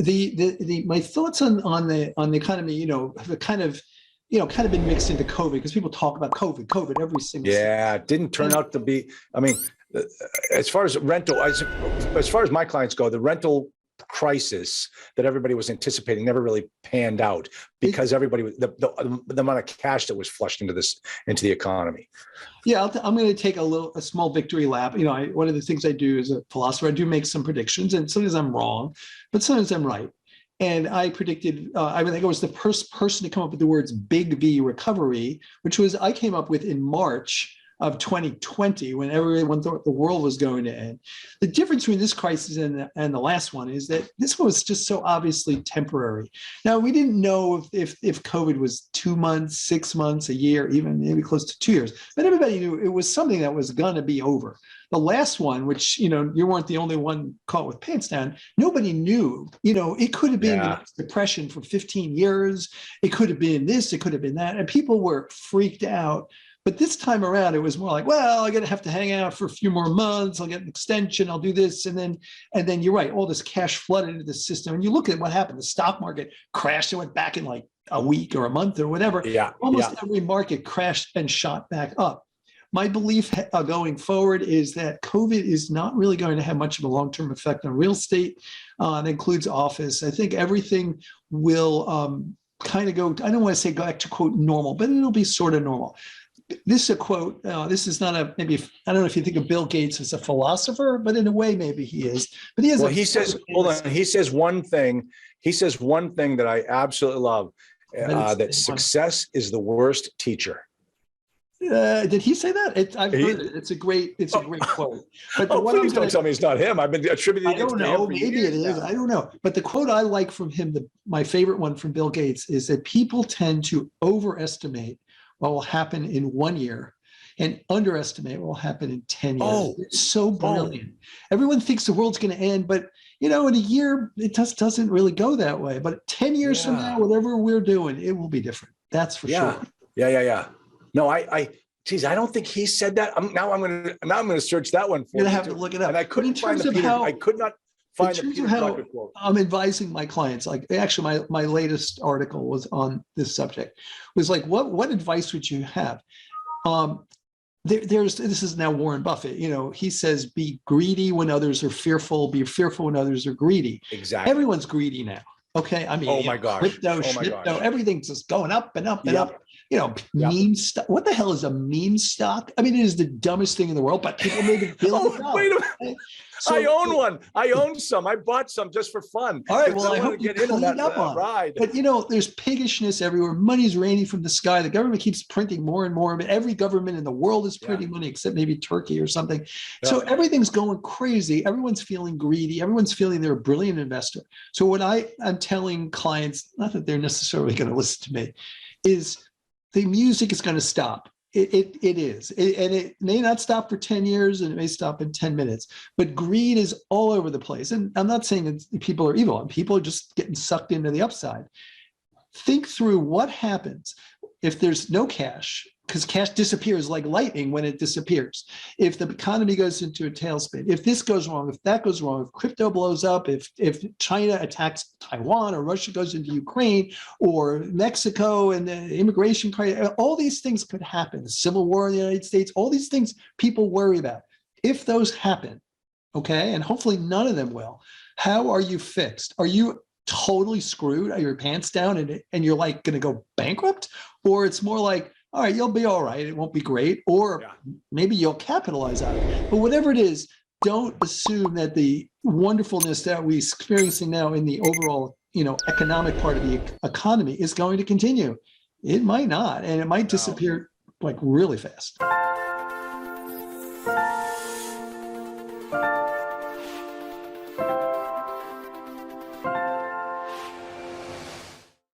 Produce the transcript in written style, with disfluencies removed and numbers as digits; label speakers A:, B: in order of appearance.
A: My thoughts on the economy, have kind of been mixed into COVID, because people talk about COVID every single.
B: Yeah, it didn't turn out to be. I mean, as far as rental, as far as my clients go, the rental crisis that everybody was anticipating never really panned out, because everybody was the amount of cash that was flushed into the economy.
A: Yeah, I'm going to take a small victory lap. One of the things I do as a philosopher, I do make some predictions, and sometimes I'm wrong, but sometimes I'm right. And I predicted, I think I was the first person to come up with the words "big V recovery," which I came up with in March of 2020, when everyone thought the world was going to end. The difference between this crisis and the last one is that this one was just so obviously temporary. Now, we didn't know if COVID was 2 months, 6 months, a year, even maybe close to 2 years, but everybody knew it was something that was going to be over. The last one, which, you weren't the only one caught with pants down, nobody knew. It could have been the next depression for 15 years. It could have been this, it could have been that. And people were freaked out. But this time around, it was more like, well, I'm going to have to hang out for a few more months. I'll get an extension. I'll do this. And then you're right. All this cash flooded into the system. And you look at what happened. The stock market crashed and went back in like a week or a month or whatever. Almost every market crashed and shot back up. My belief going forward is that COVID is not really going to have much of a long-term effect on real estate. That includes office. I think everything will kind of go, I don't want to say go back to quote normal, but it'll be sort of normal. This is a quote. This is not I don't know if you think of Bill Gates as a philosopher, but in a way, maybe he is. But he has.
B: Well, he says, hold on. He says one thing. He says one thing that I absolutely love. That success is the worst teacher.
A: Did he say that? I've heard it. It's a great quote. But
B: please don't tell me it's not him. I've been attributing it to him. I don't know.
A: Maybe it is. I don't know. But the quote I like from him, my favorite one from Bill Gates, is that people tend to overestimate what will happen in 1 year and underestimate what will happen in 10 years. It's so brilliant. Everyone thinks the world's going to end, but in a year, it just doesn't really go that way. But 10 years from now, whatever we're doing, it will be different. That's for sure.
B: Yeah. No, I don't think he said that. I'm going to search that one for you.
A: You're going to have to look it up.
B: And I couldn't find I could not find the Peter Drucker quote.
A: I'm advising my clients, like actually my latest article was on this subject, was like, what advice would you have? This is now Warren Buffett, he says, be greedy when others are fearful, be fearful when others are greedy.
B: Exactly.
A: Everyone's greedy now. Okay. I mean,
B: oh my gosh,
A: crypto, everything's just going up and up and up. Meme stock. What the hell is a meme stock? I mean, it is the dumbest thing in the world, but people make it build.
B: Wait a minute. So, I own one. I own some. I bought some just for fun.
A: All right. Well, I hope you clean up on ride. But there's piggishness everywhere. Money's raining from the sky. The government keeps printing more and more. Every government in the world is printing money, except maybe Turkey or something. Yeah. So everything's going crazy. Everyone's feeling greedy. Everyone's feeling they're a brilliant investor. So what I'm telling clients, not that they're necessarily going to listen to me, is the music is going to stop. It is. And it may not stop for 10 years and it may stop in 10 minutes, but greed is all over the place. And I'm not saying that people are evil. People are just getting sucked into the upside. Think through what happens if there's no cash, because cash disappears like lightning when it disappears. If the economy goes into a tailspin, if this goes wrong, if that goes wrong, if crypto blows up, if China attacks Taiwan or Russia goes into Ukraine or Mexico and the immigration crisis, all these things could happen. Civil war in the United States, all these things people worry about. If those happen, okay, and hopefully none of them will, how are you fixed? Are you totally screwed? Are your pants down and you're like going to go bankrupt? Or it's more like, all right, you'll be all right. It won't be great. Or maybe you'll capitalize on it. But whatever it is, don't assume that the wonderfulness that we're experiencing now in the overall, economic part of the economy is going to continue. It might not, and it might disappear like really fast.